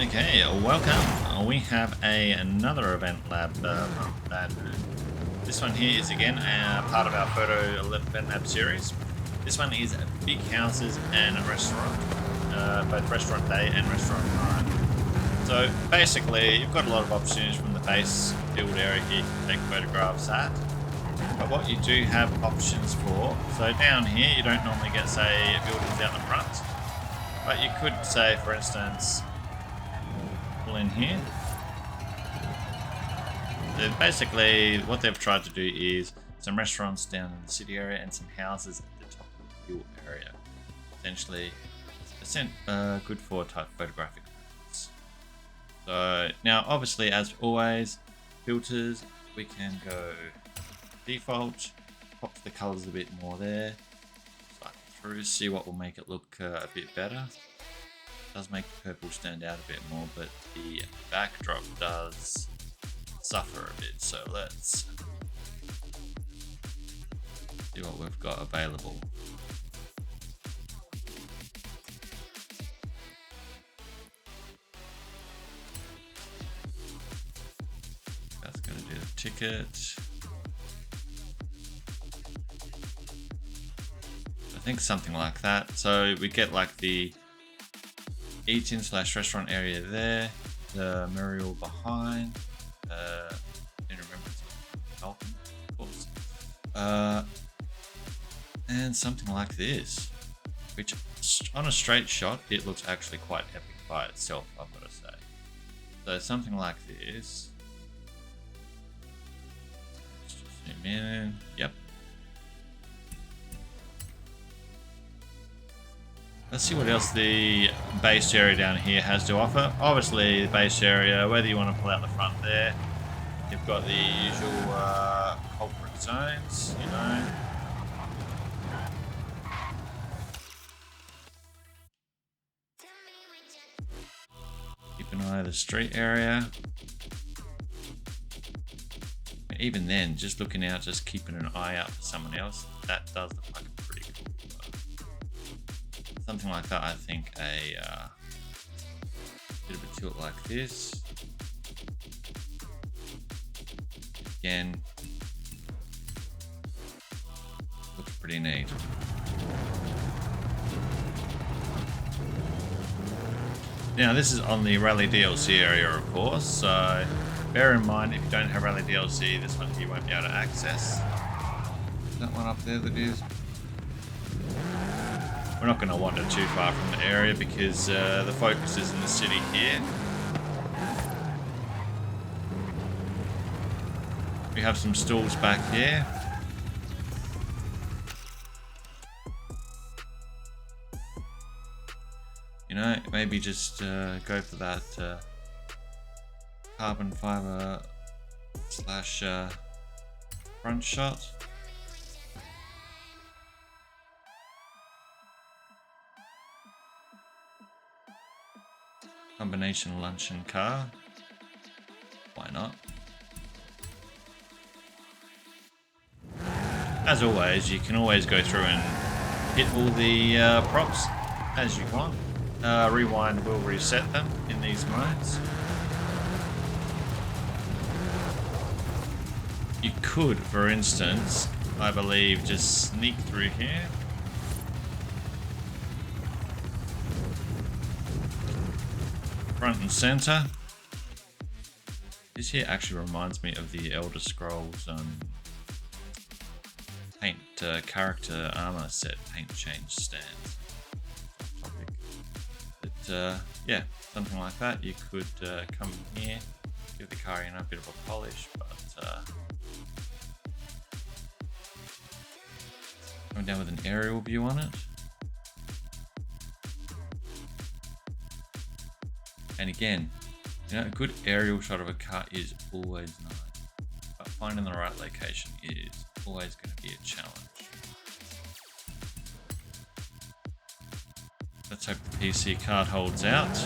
Okay, welcome. We have another Eventlab BADHEARN. This one here is again part of our Photo Eventlab series. This one is big houses and a restaurant, both restaurant day and restaurant night. So basically, you've got a lot of opportunities from the base build area here to take photographs at. But what you do have options for, so down here you don't normally get, say, buildings out the front. But you could say, for instance, pull in here. So basically, what they've tried to do is some restaurants down in the city area and some houses at the top of the hill area. Essentially, good for type photographic purposes. So now, obviously, as always, filters, we can go default, pop the colors a bit more there. Through, see what will make it look a bit better. It does make the purple stand out a bit more, but the backdrop does suffer a bit. So let's see what we've got available. That's going to do the ticket. I think something like that. So we get like the eat-in / restaurant area there, the mural behind, I don't remember it's balcony, of course, and something like this, which on a straight shot it looks actually quite epic by itself, I've got to say. So something like this. Let's just zoom in. Yep. Let's see what else the base area down here has to offer. Obviously, the base area, whether you want to pull out the front there, you've got the usual culprit zones, you know. Keep an eye on the street area. Even then, just looking out, just keeping an eye out for someone else, that does look like a pretty cool. Something like that, I think a bit of a tilt like this. Again, looks pretty neat. Now this is on the Rally DLC area, of course, so bear in mind if you don't have Rally DLC, this one you won't be able to access. That one up there that is. We're not going to wander too far from the area because the focus is in the city here. We have some stalls back here. You know, maybe just go for that carbon fiber / front shot. Combination lunch and car. Why not? As always, you can always go through and hit all the props as you want. Rewind will reset them in these modes. You could, for instance, I believe, just sneak through here. Front and center. This here actually reminds me of the Elder Scrolls paint character armor set paint change stands. Topic. But yeah, something like that. You could come here, give the car a bit of a polish, but coming down with an aerial view on it. And again, you know, a good aerial shot of a car is always nice, but finding the right location is always going to be a challenge. Let's hope the PC card holds out.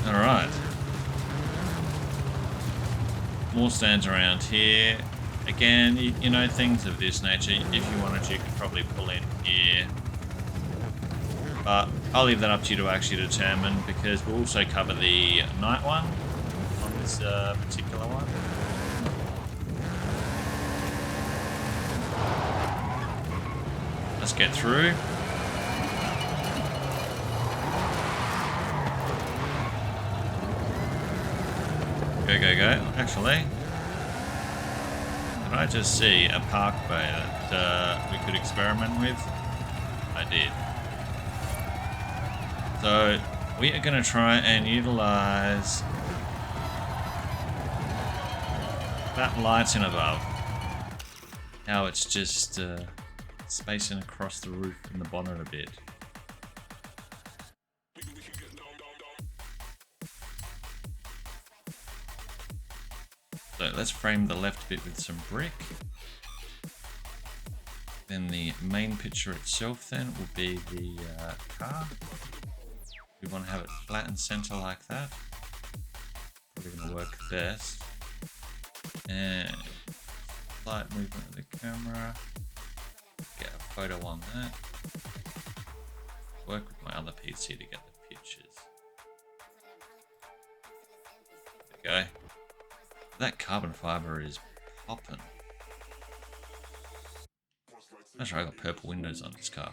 Alright. More stands around here. Again, you know, things of this nature, if you wanted to, you could probably pull in here. But I'll leave that up to you to actually determine, because we'll also cover the night one on this particular one. Let's get through. Go, go, go. Actually, did I just see a parkway that we could experiment with? I did. So we are going to try and utilize that lighting above. How it's just spacing across the roof and the bonnet a bit. So let's frame the left bit with some brick. Then the main picture itself then will be the car. We want to have it flat and center like that. Probably going to work best. And slight movement of the camera. Get a photo on that. Work with my other PC to get the pictures. There we go. That carbon fiber is popping. I'm sure I got purple windows on this car.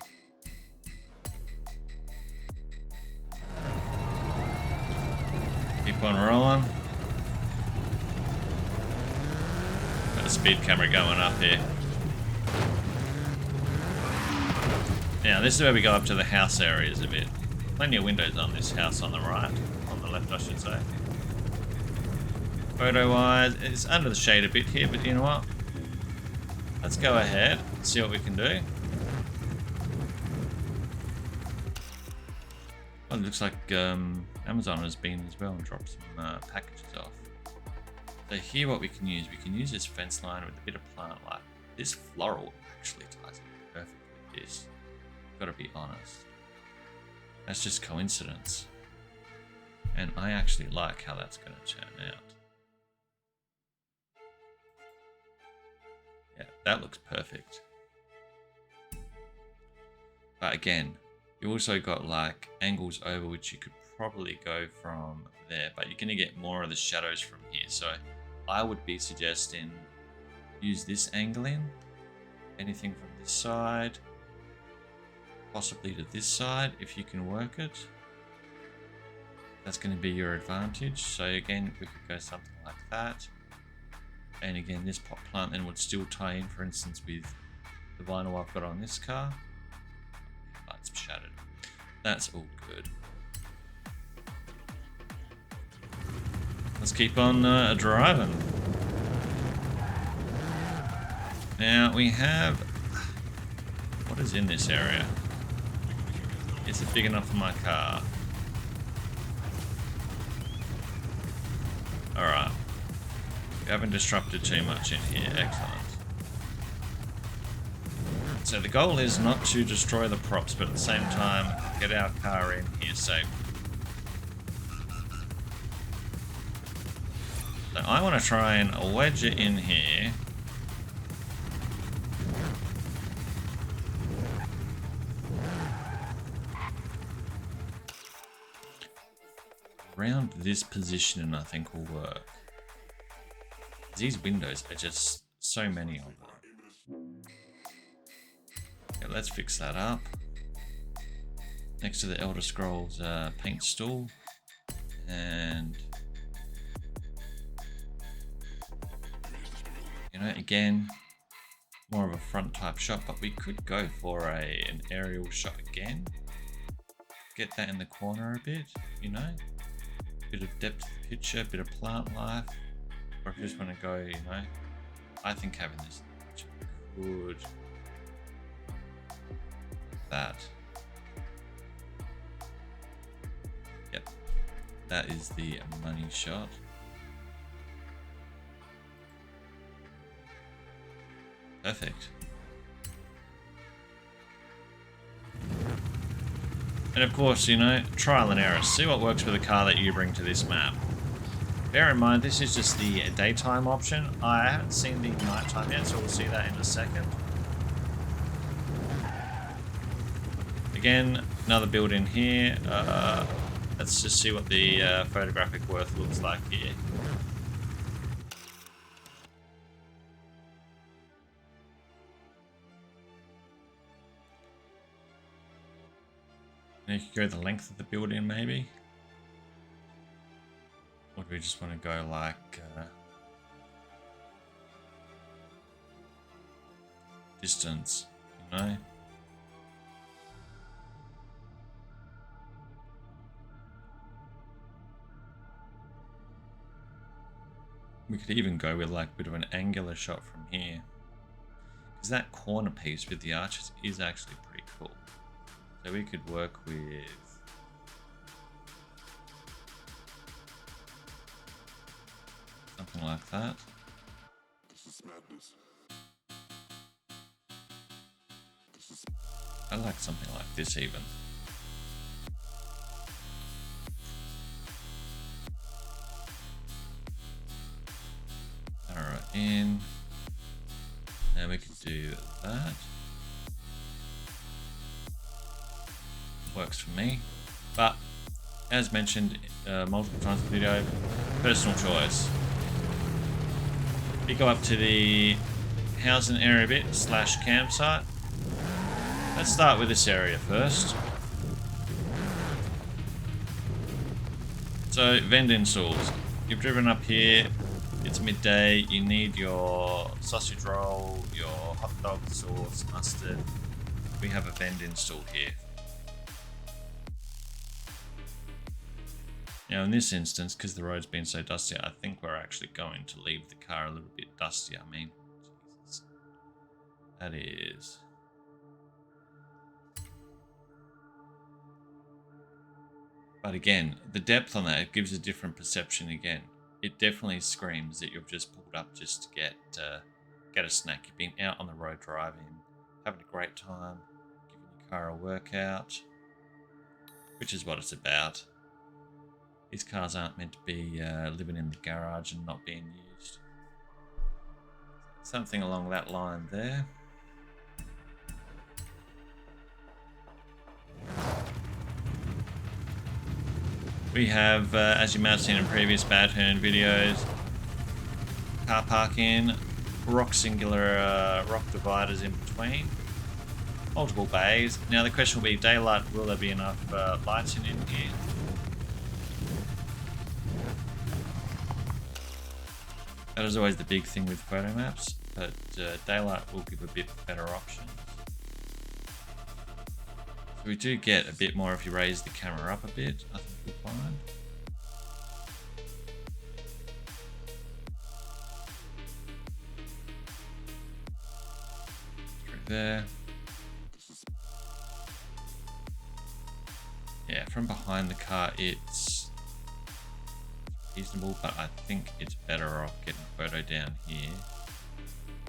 Keep on rolling. Got the speed camera going up here. Now this is where we go up to the house areas a bit. Plenty of windows on this house on the right. On the left, I should say. Photo wise, it's under the shade a bit here, but you know what? Let's go ahead and see what we can do. Well, it looks like Amazon has been as well and dropped some packages off. So here what we can use this fence line with a bit of plant life. This floral actually ties in perfectly with this. Gotta be honest. That's just coincidence. And I actually like how that's gonna turn out. Yeah, that looks perfect. But again, you also got like angles over which you could probably go from there, but you're going to get more of the shadows from here. So I would be suggesting use this angle in, anything from this side, possibly to this side if you can work it. That's going to be your advantage. So again, we could go something like that. And again, this pot plant then would still tie in, for instance, with the vinyl I've got on this car. Lights shattered. That's all good. Let's keep on driving. Now we have... What is in this area? Is it big enough for my car? Alright. We haven't disrupted too much in here. Excellent. So the goal is not to destroy the props, but at the same time, get our car in here safe. So I want to try and wedge it in here. Around this position, I think will work. These windows are just so many of them. Okay, let's fix that up. Next to the Elder Scrolls paint stool. And you know, again, more of a front type shot, but we could go for an aerial shot again. Get that in the corner a bit, you know. Bit of depth to the picture, bit of plant life. Or if you just want to go, you know, I think having this could that. Yep, that is the money shot. Perfect. And of course, you know, trial and error. See what works with the car that you bring to this map. bear in mind, this is just the daytime option. I haven't seen the nighttime yet, so we'll see that in a second. Again, another build in here. Let's just see what the photographic worth looks like here. And you could go the length of the building maybe. Or do we just want to go like distance, you know? We could even go with like a bit of an angular shot from here. Because that corner piece with the arches is actually pretty cool. So we could work with something like that. This is madness. I like something like this even. Arrow in. Now we can do that. Works for me. But as mentioned multiple times in the video, personal choice. We go up to the housing area bit / campsite. Let's start with this area first. So vending stalls. You've driven up here. It's midday. You need your sausage roll, your hot dog sauce, mustard. We have a vending stall here. Now in this instance, because the road's been so dusty, I think we're actually going to leave the car a little bit dusty. I mean, Jesus. That is... But again, the depth on that, it gives a different perception again. It definitely screams that you've just pulled up just to get a snack. You've been out on the road driving, having a great time, giving your car a workout, which is what it's about. These cars aren't meant to be living in the garage and not being used. Something along that line there. We have, as you might have seen in previous BADHEARN videos, car parking, rock singular rock dividers in between, multiple bays. Now the question will be, daylight, will there be enough lighting in here? That is always the big thing with photo maps, but daylight will give a bit better options. So we do get a bit more if you raise the camera up a bit. I think you'll find. Through there. Yeah, from behind the car it's reasonable, but I think it's better off getting a photo down here.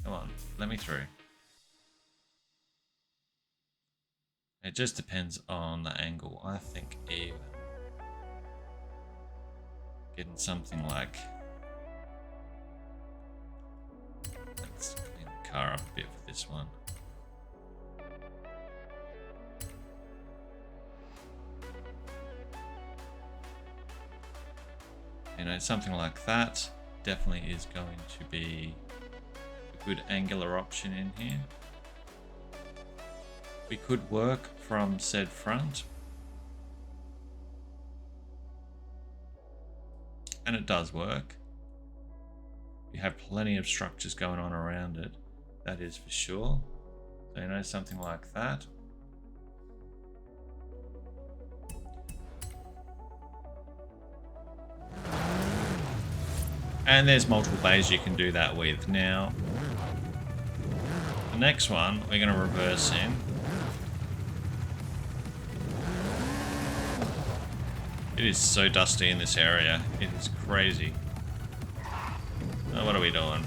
Come on, let me through. It just depends on the angle. I think even getting something like, let's clean the car up a bit for this one. You know, something like that definitely is going to be a good angular option in here. We could work from said front. And it does work. We have plenty of structures going on around it. That is for sure. So, you know, something like that. And there's multiple bays you can do that with. Now, the next one, we're going to reverse in. It is so dusty in this area. It is crazy. Oh, what are we doing?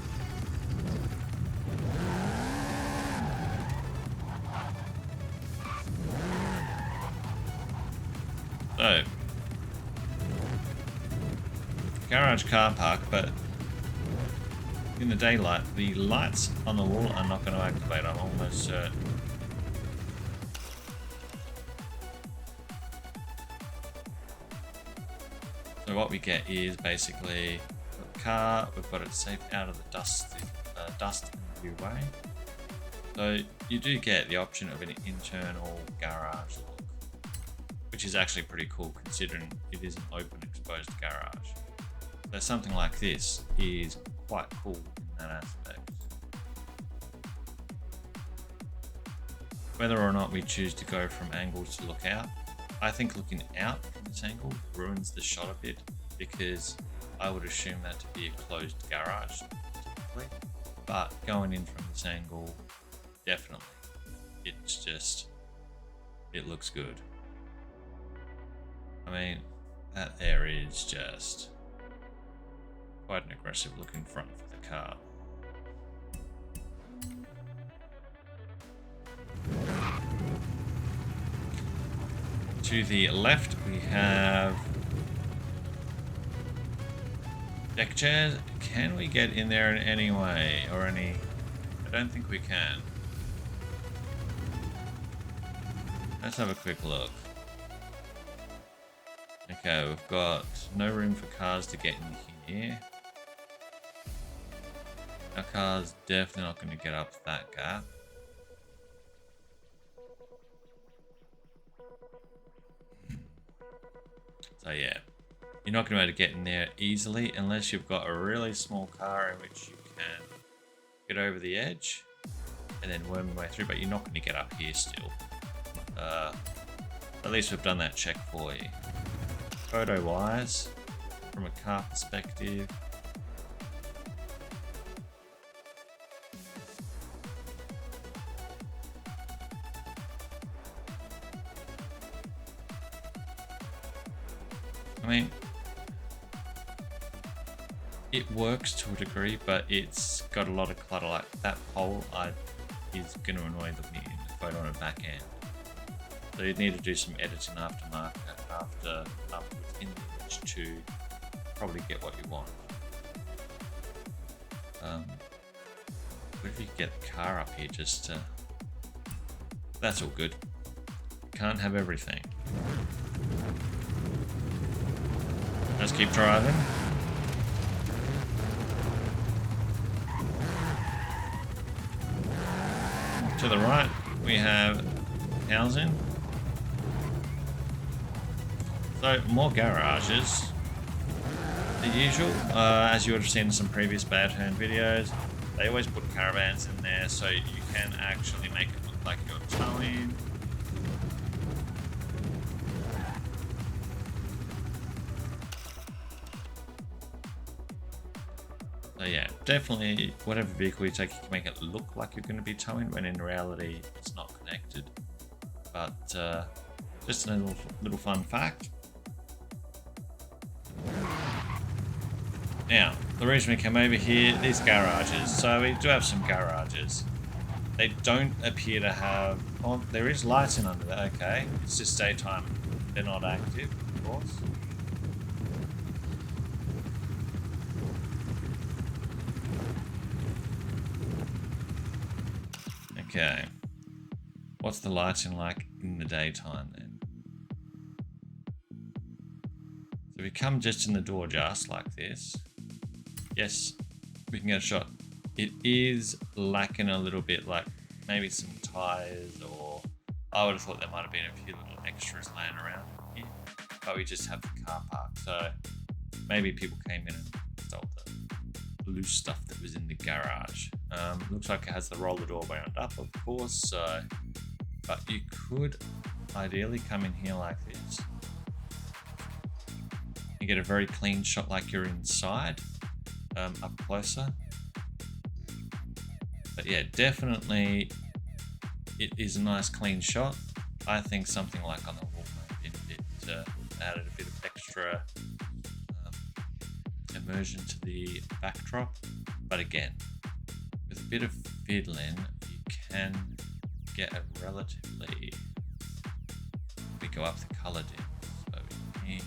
So, garage car park, but in the daylight, the lights on the wall are not going to activate, I'm almost certain. So what we get is basically the car, we've got it safe out of the dust in the way. So you do get the option of an internal garage look, which is actually pretty cool considering it is an open exposed garage. So something like this is quite cool in that aspect. Whether or not we choose to go from angles to look out, I think looking out from this angle ruins the shot a bit, because I would assume that to be a closed garage typically, but going in from this angle, definitely, it's just, it looks good. I mean, that there is just quite an aggressive looking front for the car. To the left, we have deck chairs. Can we get in there in any way or any? I don't think we can. Let's have a quick look. Okay, we've got no room for cars to get in here. Our car's definitely not going to get up that gap. So yeah, you're not going to be able to get in there easily unless you've got a really small car in which you can get over the edge and then worm your way through, but you're not going to get up here still. At least we've done that check for you. Photo wise, from a car perspective, I mean, it works to a degree, but it's got a lot of clutter. Like that pole is going to annoy the photo on the back end. So you'd need to do some editing afterwards in the image to probably get what you want. But if you could get the car up here, just that's all good. Can't have everything. Let's keep driving. To the right, we have housing. So more garages. The usual, as you would have seen in some previous BADHEARN videos, they always put caravans in there so you can actually make it look like you're towing. So yeah, definitely whatever vehicle you take, you can make it look like you're going to be towing when in reality it's not connected. But just a little fun fact. Now, the reason we came over here, these garages. So we do have some garages. They don't appear to have, oh, there is lighting under there, okay. It's just daytime, they're not active, of course. Okay, what's the lighting like in the daytime then? So we come just in the door just like this. Yes, we can get a shot. It is lacking a little bit, like maybe some tires, or I would have thought there might have been a few little extras laying around here, but we just have the car park. So maybe people came in and stole the loose stuff that was in the garage. Looks like it has the roller door wound up, of course, so, but you could ideally come in here like this. You get a very clean shot like you're inside, up closer. But yeah, definitely it is a nice clean shot. I think something like on the wall might have been a bit, added a bit of extra immersion to the backdrop. But again, with a bit of fiddling, you can get a relatively, we go up the color dim, so here.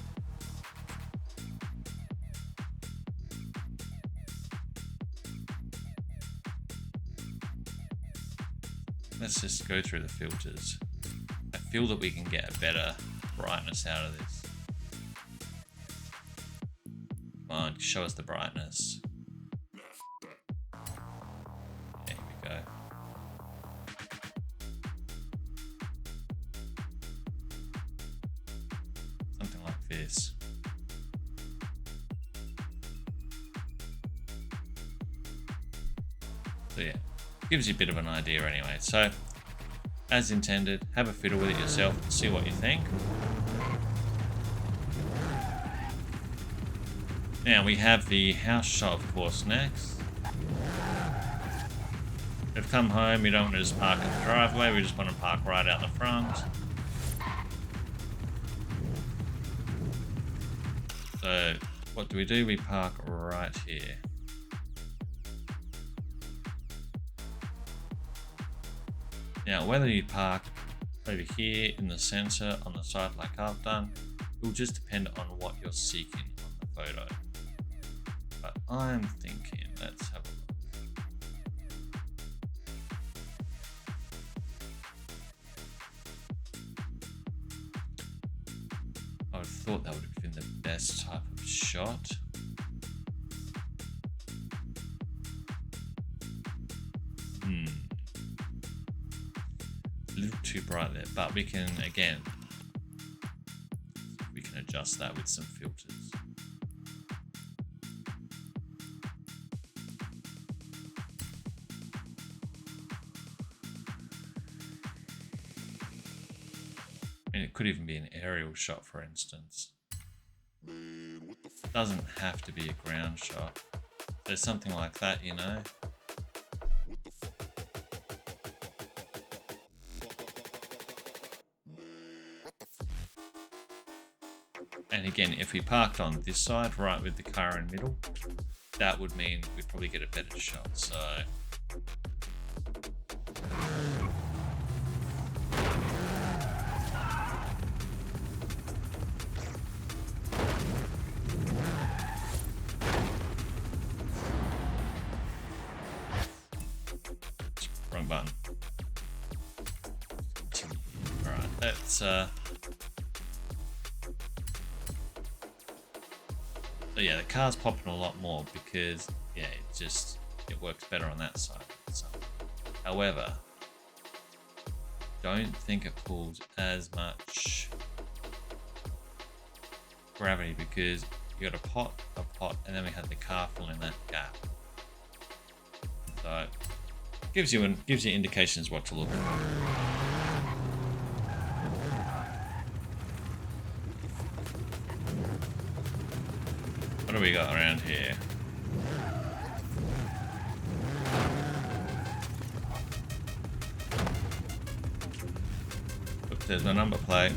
let's just go through the filters. I feel that we can get a better brightness out of this. Come on, show us the brightness. There we go. Something like this. So yeah, gives you a bit of an idea anyway. So, as intended, have a fiddle with it yourself, see what you think. Now we have the house shot, of course, next. We've come home, we don't want to just park in the driveway, we just want to park right out the front. So, what do? We park right here. Now, whether you park over here in the center on the side like I've done, it will just depend on what you're seeking on the photo. But I'm thinking, let's have a look. I would have thought that would have been the best type of shot. A little too bright there, but we can, again, we can adjust that with some filters. I mean, it could even be an aerial shot, for instance. It doesn't have to be a ground shot. There's something like that, you know. And again, if we parked on this side, right with the car in the middle, that would mean we'd probably get a better shot. So wrong button. Alright, let's so yeah, the car's popping a lot more because yeah, it works better on that side. So, however, don't think it pulls as much gravity because you got a pot, and then we had the car filling that gap. So gives you indications what to look at. What do we got around here? Look, there's my number plate.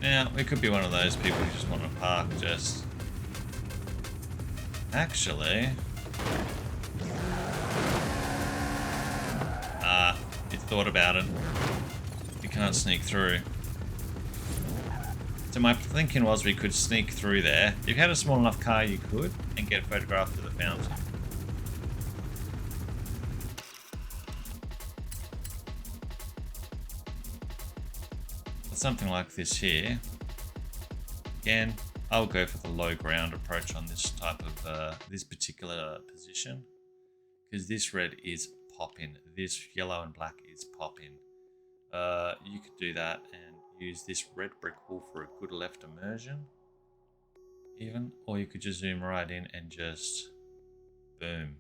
Now, we could be one of those people who just want to park just... Actually... you thought about it. You can't sneak through. So my thinking was we could sneak through there. If you had a small enough car, you could, and get a photograph of the fountain. Something like this here. Again, I'll go for the low ground approach on this type of this particular position, because this red is popping, this yellow and black is popping. You could do that and use this red brick wall for a good left immersion, even, or you could just zoom right in and just boom.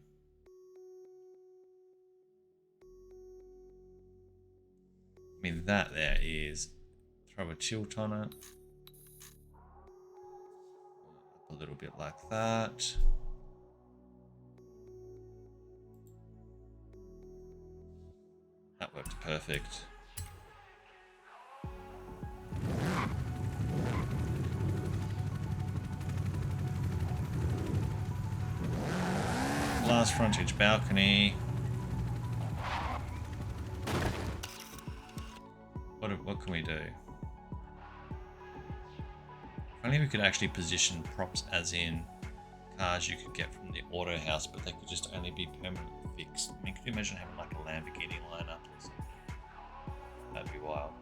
I mean, that there is, throw a tilt on it, a little bit like that. That worked perfect. Glass frontage balcony. What can we do? If only we could actually position props as in cars you could get from the auto house, but they could just only be permanently fixed. I mean, could you imagine having like a Lamborghini lineup or something? That'd be wild.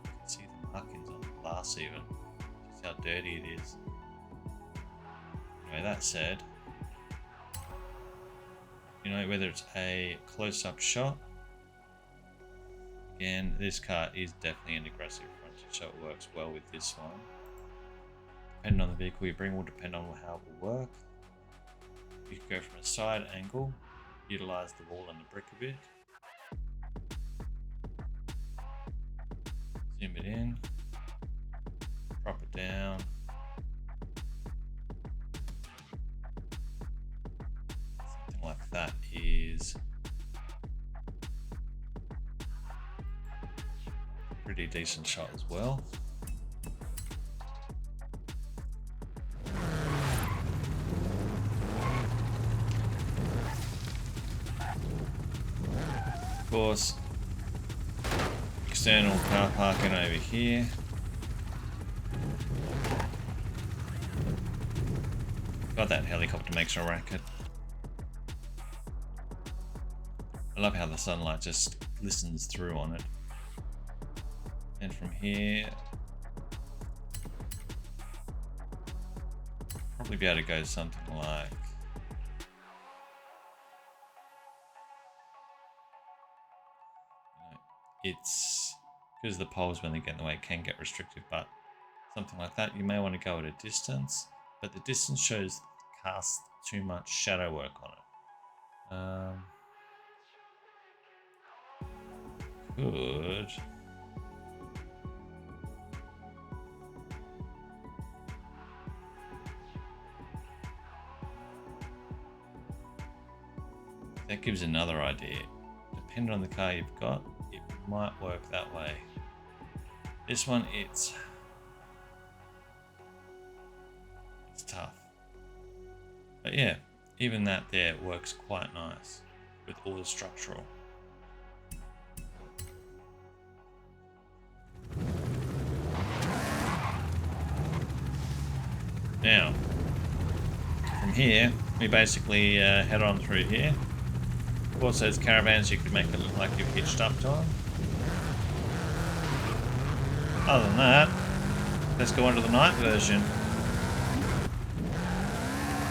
You can see the markings on the glass even. Just how dirty it is. Anyway, that said, you know, whether it's a close-up shot, again, this car is definitely an aggressive frontage, so it works well with this one. Depending on the vehicle you bring will depend on how it will work. You can go from a side angle, utilize the wall and the brick a bit. Zoom it in, drop it down. Something like that is a pretty decent shot as well. Of course, external car parking over here. God, that helicopter makes a racket. I love how the sunlight just glistens through on it. And from here, probably be able to go something like it's because the poles, when they get in the way, can get restrictive, but something like that. You may want to go at a distance, but the distance shows cast too much shadow work on it. Good. That gives another idea. Depending on the car you've got, it might work that way. This one, it's tough. But yeah, even that there works quite nice with all the structural. Now, from here, we basically head on through here. Of course, those caravans, you could make it look like you've hitched up to them. Other than that, let's go on to the night version.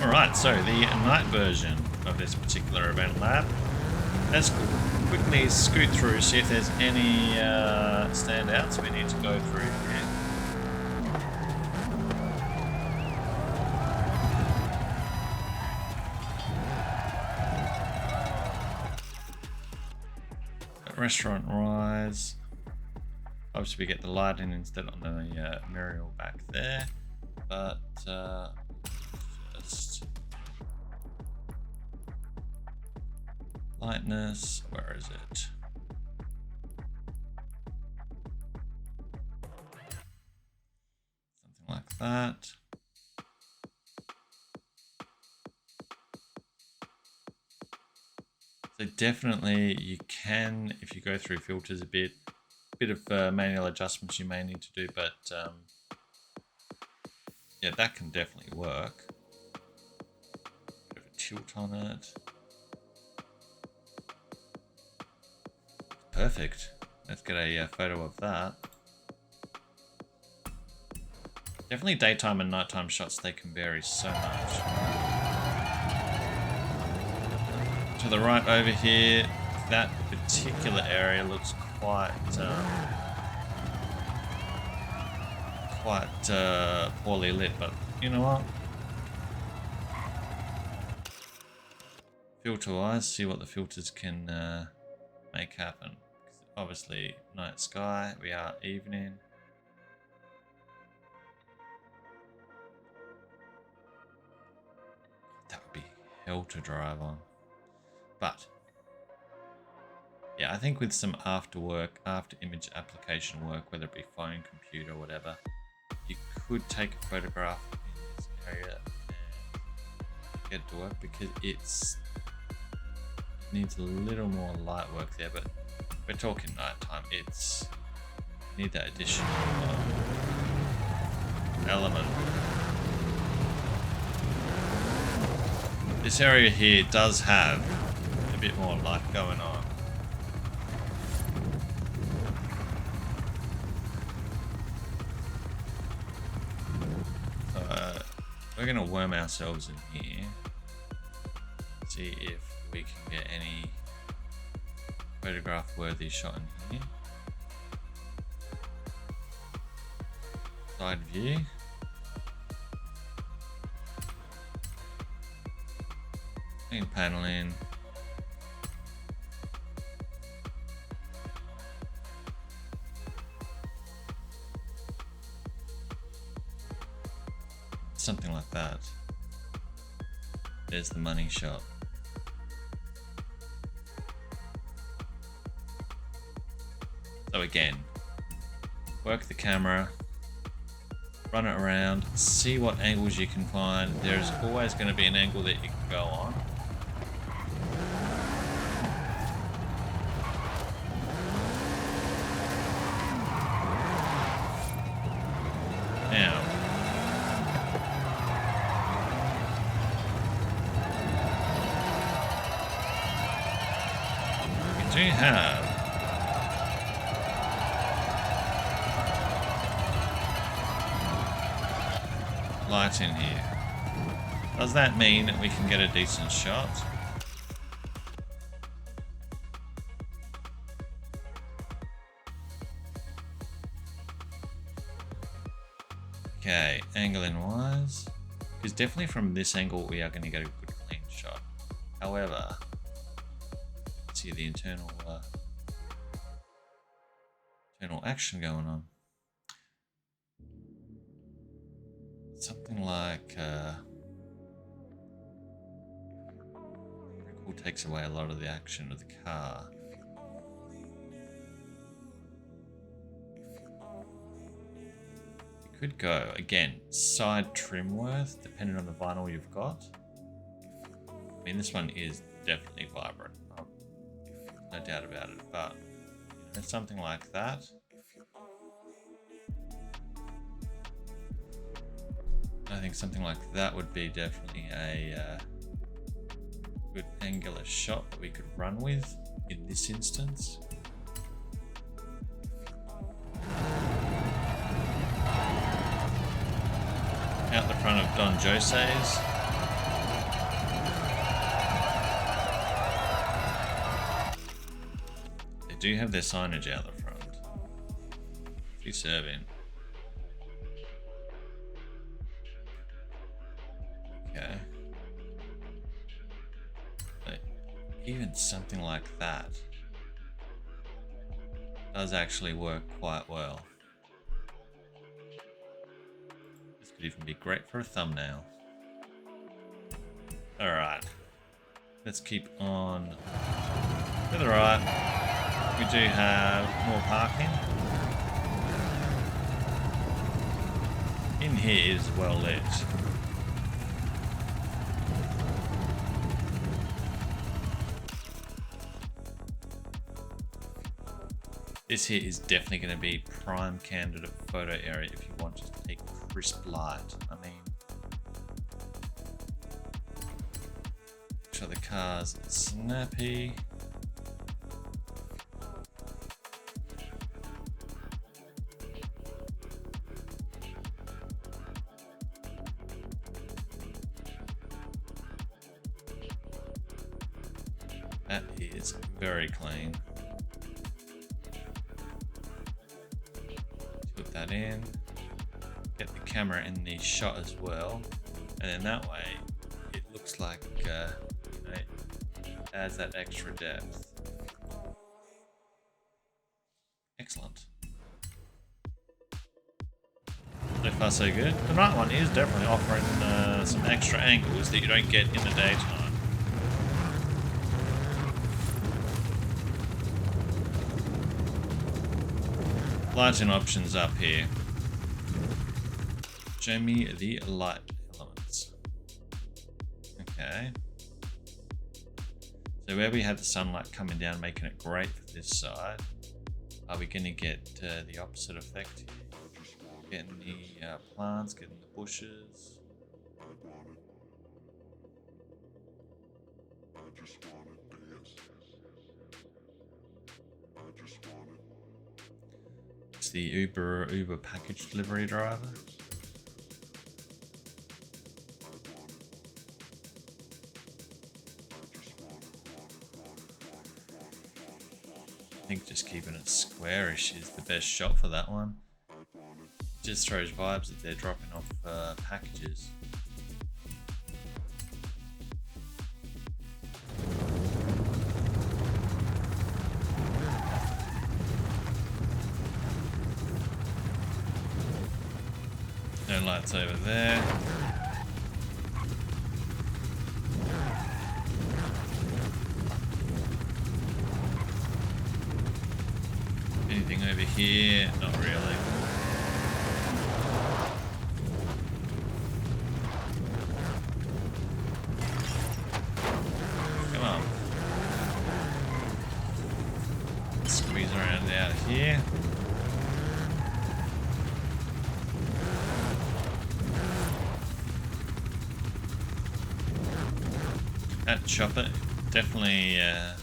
Alright, so the night version of this particular Eventlab. Let's quickly scoot through, see if there's any standouts we need to go through here. Restaurant rise. Obviously we get the lighting instead on the mural back there, but just lightness, where is it? Something like that. So definitely you can, if you go through filters a bit of manual adjustments you may need to do, but yeah, that can definitely work. Bit of a tilt on it. Perfect. Let's get a photo of that. Definitely daytime and nighttime shots, they can vary so much. To the right over here, that particular area looks quite poorly lit, but you know what? Filter wise, see what the filters can make happen. Obviously, night sky, we are evening. That would be hell to drive on. But yeah, I think with some after image application work, whether it be phone, computer, whatever, you could take a photograph in this area and get it to work, because it needs a little more light work there, but we're talking nighttime. It's need that additional element. This area here does have a bit more light going on. So we're going to worm ourselves in here. See if we can get any photograph worthy shot in here. Side view. Clean panel in. Something like that. There's the money shot. So again, work the camera, run it around, see what angles you can find. There's always going to be an angle that you can go on. Now, we do have light in here. Does that mean that we can get a decent shot? Okay, angling wise, because definitely from this angle we are going to get a good clean shot. However, let's see the internal action going on. Something like recall takes away a lot of the action of the car. You could go again side trim worth depending on the vinyl you've got. I mean, this one is definitely vibrant, no doubt about it, but you know, something like that. I think something like that would be definitely a good angular shot that we could run with in this instance. Out the front of Don Jose's. They do have their signage out the front. Free serving. Okay. But even something like that does actually work quite well. This could even be great for a thumbnail. Alright. Let's keep on to the right. We do have more parking. In here is well lit. This here is definitely going to be prime candidate photo area if you want just a crisp light. I mean, make sure the car's snappy. That is very clean. Put that in, get the camera in the shot as well, and then that way it looks like you know, it adds that extra depth. Excellent. So far so good. The night one is definitely offering some extra angles that you don't get in the daytime. Lighting options up here. Show me the light elements. Okay. So where we had the sunlight coming down, making it great for this side, are we going to get the opposite effect here? Getting the plants, getting the bushes. I just wanna dance. It's the Uber package delivery driver. I think just keeping it squarish is the best shot for that one. Just throws vibes that they're dropping off packages. No lights over there. Anything over here? Not really. Come on. Squeeze around out here. That chopper definitely it'd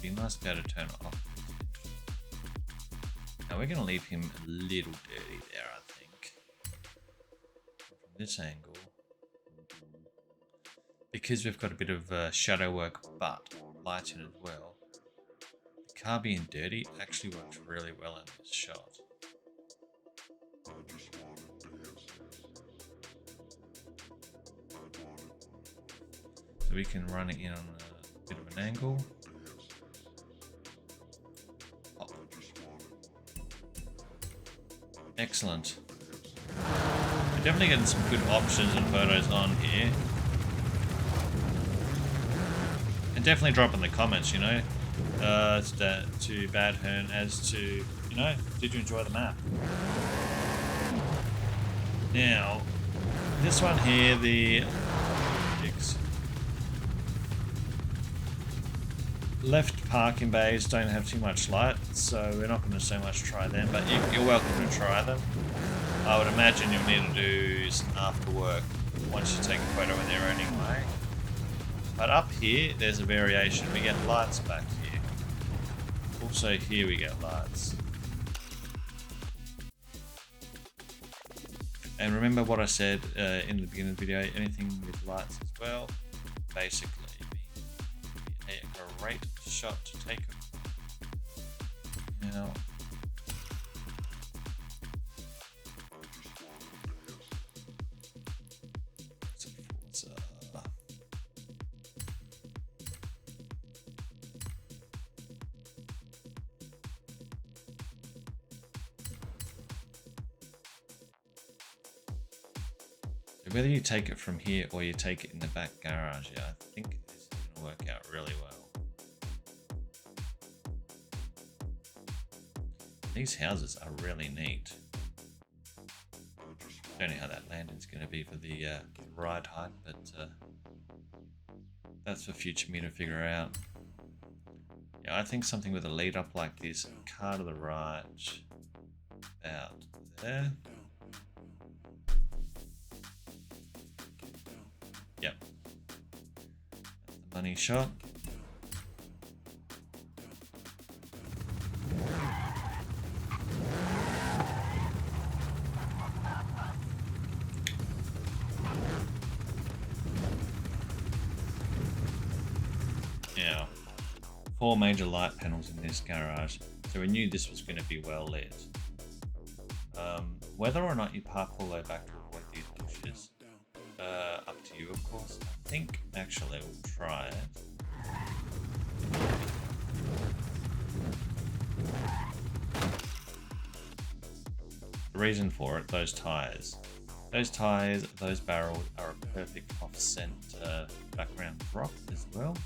be nice to be able to turn it off. Now we're going to leave him a little dirty there, I think. From this angle. Because we've got a bit of shadow work but lighting as well. The car being dirty actually works really well in this shot. So we can run it in on a bit of an angle. Oh. Excellent. We're definitely getting some good options and photos on here. And definitely drop in the comments, you know, to BADHEARN as to, you know, did you enjoy the map? Now, this one here, the left parking bays don't have too much light, so we're not going to so much try them, but you're welcome to try them. I would imagine you'll need to do some after work once you take a photo in there anyway. But up here, there's a variation. We get lights back here. Also here we get lights. And remember what I said in the beginning of the video, anything with lights as well, basically be a great shot to take it. Now, whether you take it from here or you take it in the back garage, yeah, I think this is going to work out really well. These houses are really neat. Don't know how that landing's going to be for the ride height, but that's for future me to figure out. Yeah, I think something with a lead up like this, car to the right, about there. Yep. That's the money shot. Now, 4 major light panels in this garage, so we knew this was going to be well lit. Whether or not you park all the way back to avoid these bushes, up to you, of course. I think actually we'll try it. The reason for it, those tires. Those barrels are a perfect offset background drop as well.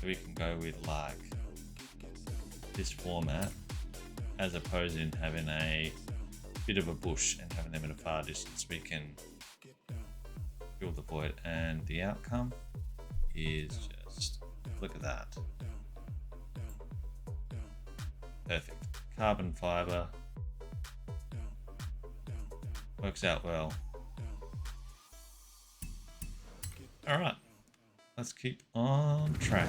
So we can go with like this format as opposed to having a bit of a bush and having them at a far distance. We can fill the void, and the outcome is just, look at that. Perfect. Carbon fiber. Works out well. Alright, let's keep on track.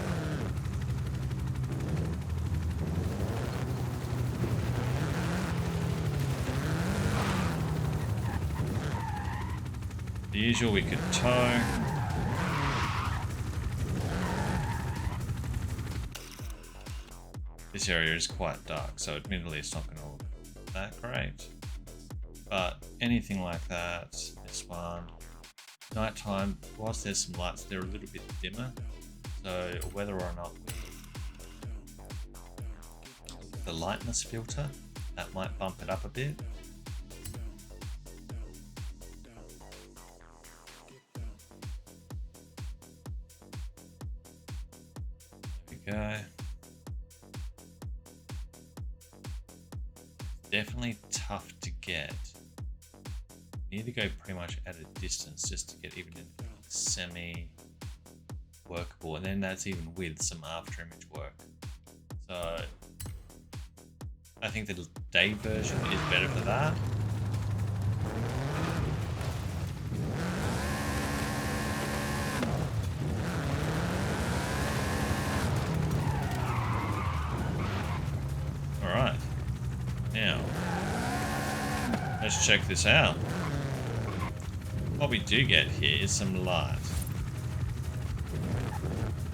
The usual, we could tow. This area is quite dark, so admittedly it's not going to look that great. But anything like that, this one, nighttime, whilst there's some lights, they're a little bit dimmer. So whether or not the lightness filter, that might bump it up a bit. There we go. Definitely tough to get. You need to go pretty much at a distance just to get even semi workable, and then that's even with some after image work. So I think the day version is better for that. Alright, now let's check this out. What we do get here is some light.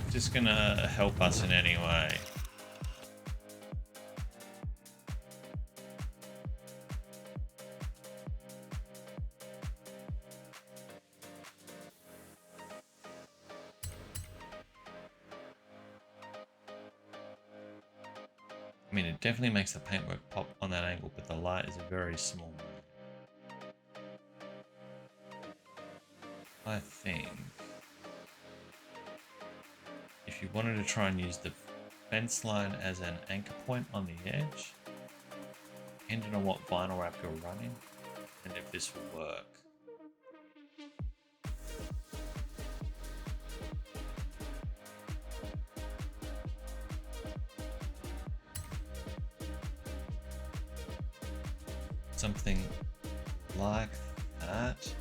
Just gonna help us in any way. I mean, it definitely makes the paintwork pop on that angle, but the light is a very small one. I think if you wanted to try and use the fence line as an anchor point on the edge, depending on what vinyl wrap you're running, and if this will work. Something like that.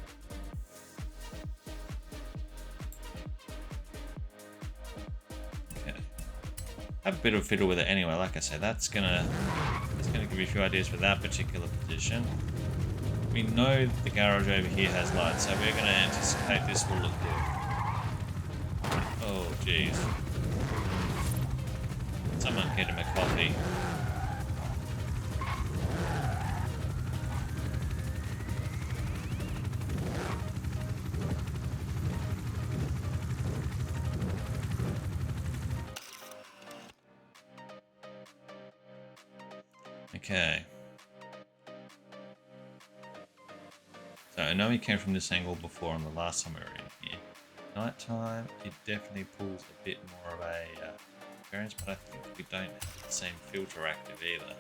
Okay. Have a bit of fiddle with it anyway. Like I said, it's gonna give you a few ideas for that particular position. We know the garage over here has lights, so we're gonna anticipate this will look good. Oh jeez. Someone get him a coffee. Okay. So I know we came from this angle before on the last time we were in here. Nighttime, it definitely pulls a bit more of a variance, but I think we don't have the same filter active either.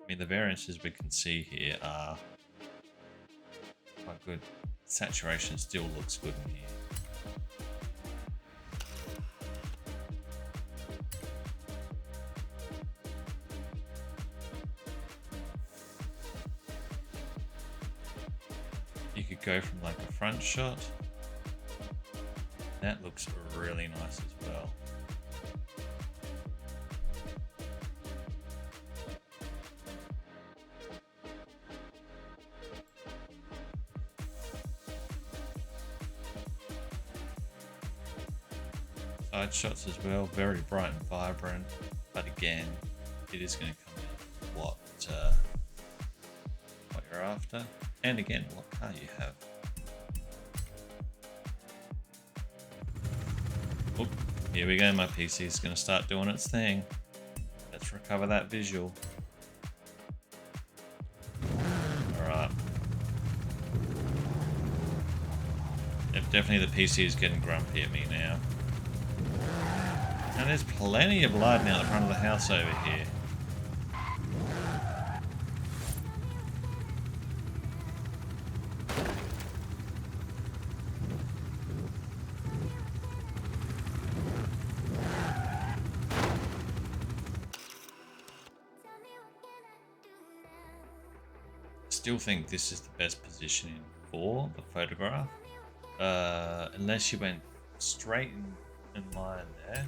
I mean, the variances we can see here are quite good. Saturation still looks good in here. You could go from like a front shot. That looks really nice as well. Side shots as well, very bright and vibrant, but again, it is going to come in what you're after, and again, what car you have. Oh, here we go, my PC is going to start doing its thing. Let's recover that visual. Alright. Yep, definitely the PC is getting grumpy at me now. And there's plenty of light now at the front of the house over here. Still think this is the best positioning for the photograph, unless you went straight in line there,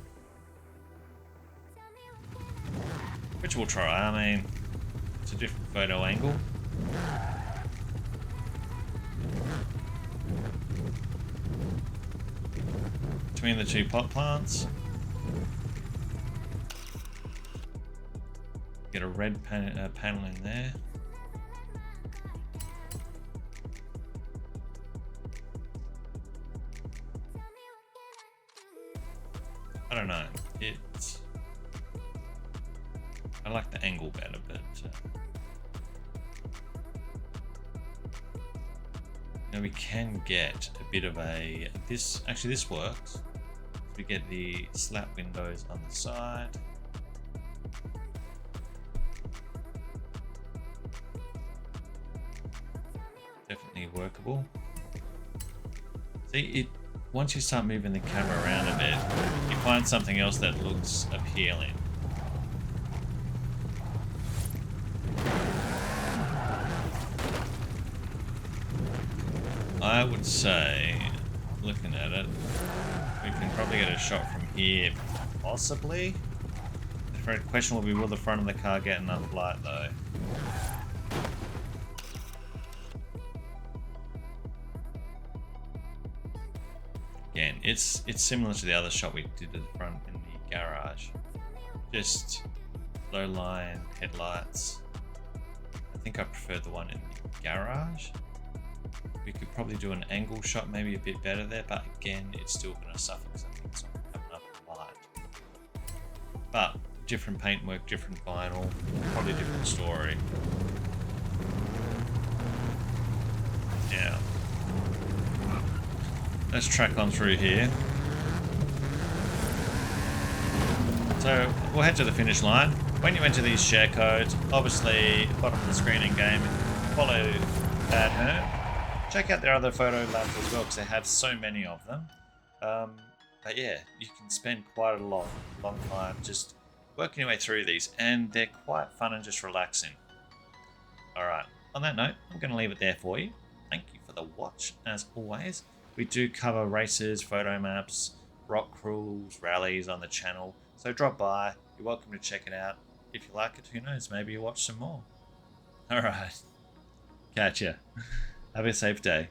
which we'll try. I mean, it's a different photo angle. Between the two pot plants. Get a red panel in there. I don't know. I like the angle better, but you know, we can get a bit of a this. Actually, this works. We get the slat windows on the side. Definitely workable. See, once you start moving the camera around a bit, you find something else that looks appealing. I would say, looking at it, we can probably get a shot from here, possibly. The question will be, will the front of the car get enough light though? Again, it's similar to the other shot we did at the front in the garage. Just low line headlights. I think I preferred the one in the garage. We could probably do an angle shot, maybe a bit better there, but again, it's still going to suffer because I think it's not going to have enough light. But different paintwork, different vinyl, probably different story. Yeah. Let's track on through here. So we'll head to the finish line. When you enter these share codes, obviously bottom of the screen in game, follow BADHEARN. Check out their other photo labs as well because they have so many of them. But yeah, you can spend quite a long time just working your way through these, and they're quite fun and just relaxing. Alright, on that note, I'm going to leave it there for you. Thank you for the watch, as always. We do cover races, photo maps, rock crawls, rallies on the channel, so drop by. You're welcome to check it out. If you like it, who knows, maybe you'll watch some more. Alright, catch ya. Have a safe day.